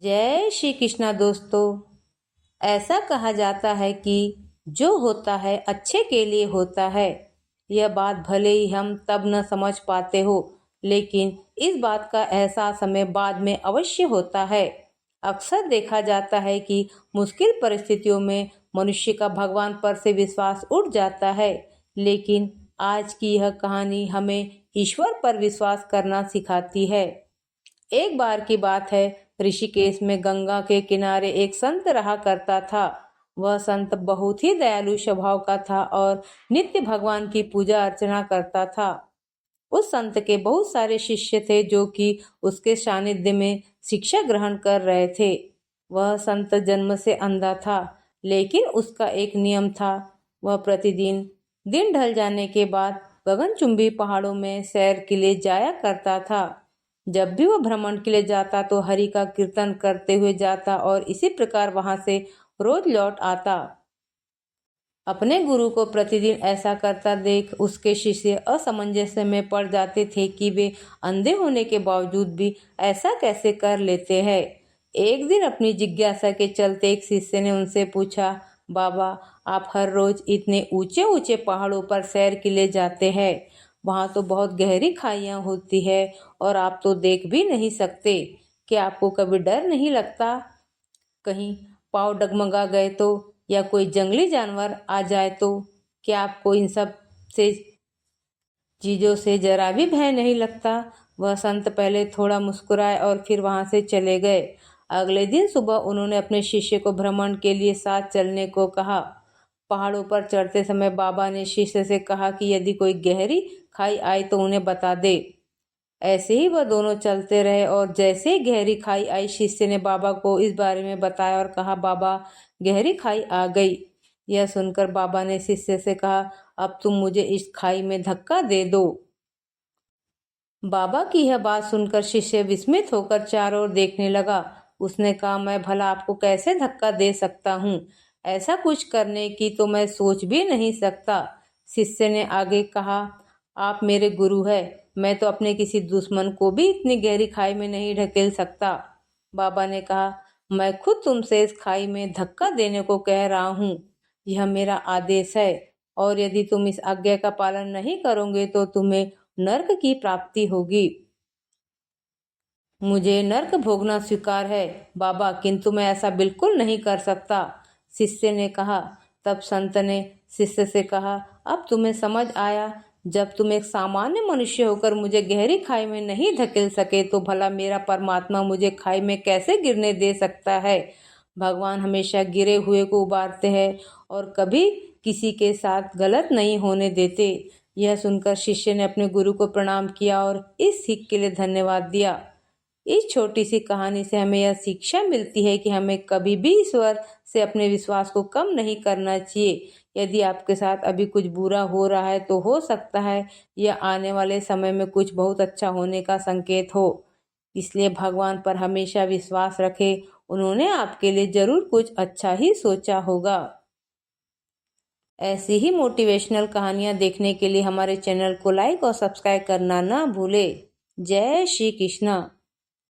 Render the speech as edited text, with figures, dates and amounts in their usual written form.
जय श्री कृष्णा दोस्तों। ऐसा कहा जाता है कि जो होता है अच्छे के लिए होता है। यह बात भले ही हम तब न समझ पाते हो, लेकिन इस बात का एहसास हमें बाद में अवश्य होता है। अक्सर देखा जाता है कि मुश्किल परिस्थितियों में मनुष्य का भगवान पर से विश्वास उठ जाता है, लेकिन आज की यह कहानी हमें ईश्वर पर विश्वास करना सिखाती है। एक बार की बात है, ऋषिकेश में गंगा के किनारे एक संत रहा करता था। वह संत बहुत ही दयालु स्वभाव का था और नित्य भगवान की पूजा अर्चना करता था। उस संत के बहुत सारे शिष्य थे जो कि उसके सानिध्य में शिक्षा ग्रहण कर रहे थे। वह संत जन्म से अंधा था, लेकिन उसका एक नियम था। वह प्रतिदिन दिन ढल जाने के बाद गगनचुंबी पहाड़ों में सैर के लिए जाया करता था। जब भी वह भ्रमण के लिए जाता तो हरि का कीर्तन करते हुए जाता और इसी प्रकार वहां से रोज लौट आता। अपने गुरु को प्रतिदिन ऐसा करता देख उसके शिष्य असमंजस में पड़ जाते थे कि वे अंधे होने के बावजूद भी ऐसा कैसे कर लेते हैं। एक दिन अपनी जिज्ञासा के चलते एक शिष्य ने उनसे पूछा, बाबा, आप हर रोज इतने ऊंचे ऊंचे पहाड़ों पर सैर के लिए जाते हैं। वहां तो बहुत गहरी खाइयां होती है और आप तो देख भी नहीं सकते। क्या आपको कभी डर नहीं लगता? कहीं पाँव डगमगा गए तो, या कोई जंगली जानवर आ जाए तो? क्या आपको इन सब से चीजों से जरा भी भय नहीं लगता? वह संत पहले थोड़ा मुस्कुराए और फिर वहां से चले गए। अगले दिन सुबह उन्होंने अपने शिष्य को भ्रमण के लिए साथ चलने को कहा। पहाड़ों पर चढ़ते समय बाबा ने शिष्य से कहा कि यदि कोई गहरी खाई आए तो उन्हें बता दे। ऐसे ही वह दोनों चलते रहे और जैसे ही गहरी खाई आई, शिष्य ने बाबा को इस बारे में बताया और कहा, बाबा, गहरी खाई आ गई। यह सुनकर बाबा ने शिष्य से कहा, अब तुम मुझे इस खाई में धक्का दे दो। बाबा की यह बात सुनकर शिष्य विस्मित होकर चारों ओर देखने लगा। उसने कहा, मैं भला आपको कैसे धक्का दे सकता हूँ? ऐसा कुछ करने की तो मैं सोच भी नहीं सकता। शिष्य ने आगे कहा, आप मेरे गुरु हैं, मैं तो अपने किसी दुश्मन को भी इतनी गहरी खाई में नहीं ढकेल सकता। बाबा ने कहा, मैं खुद तुमसे इस खाई में धक्का देने को कह रहा हूँ। यह मेरा आदेश है और यदि तुम इस आज्ञा का पालन नहीं करोगे तो तुम्हें नर्क की प्राप्ति होगी। मुझे नर्क भोगना स्वीकार है बाबा, किंतु मैं ऐसा बिल्कुल नहीं कर सकता, शिष्य ने कहा। तब संत ने शिष्य से कहा, अब तुम्हें समझ आया? जब तुम एक सामान्य मनुष्य होकर मुझे गहरी खाई में नहीं धकेल सके तो भला मेरा परमात्मा मुझे खाई में कैसे गिरने दे सकता है? भगवान हमेशा गिरे हुए को उबारते हैं और कभी किसी के साथ गलत नहीं होने देते। यह सुनकर शिष्य ने अपने गुरु को प्रणाम किया और इस सीख के लिए धन्यवाद दिया। इस छोटी सी कहानी से हमें यह शिक्षा मिलती है कि हमें कभी भी ईश्वर से अपने विश्वास को कम नहीं करना चाहिए। यदि आपके साथ अभी कुछ बुरा हो रहा है तो हो सकता है यह आने वाले समय में कुछ बहुत अच्छा होने का संकेत हो। इसलिए भगवान पर हमेशा विश्वास रखें, उन्होंने आपके लिए जरूर कुछ अच्छा ही सोचा होगा। ऐसी ही मोटिवेशनल कहानियाँ देखने के लिए हमारे चैनल को लाइक और सब्सक्राइब करना ना भूले। जय श्री कृष्णा।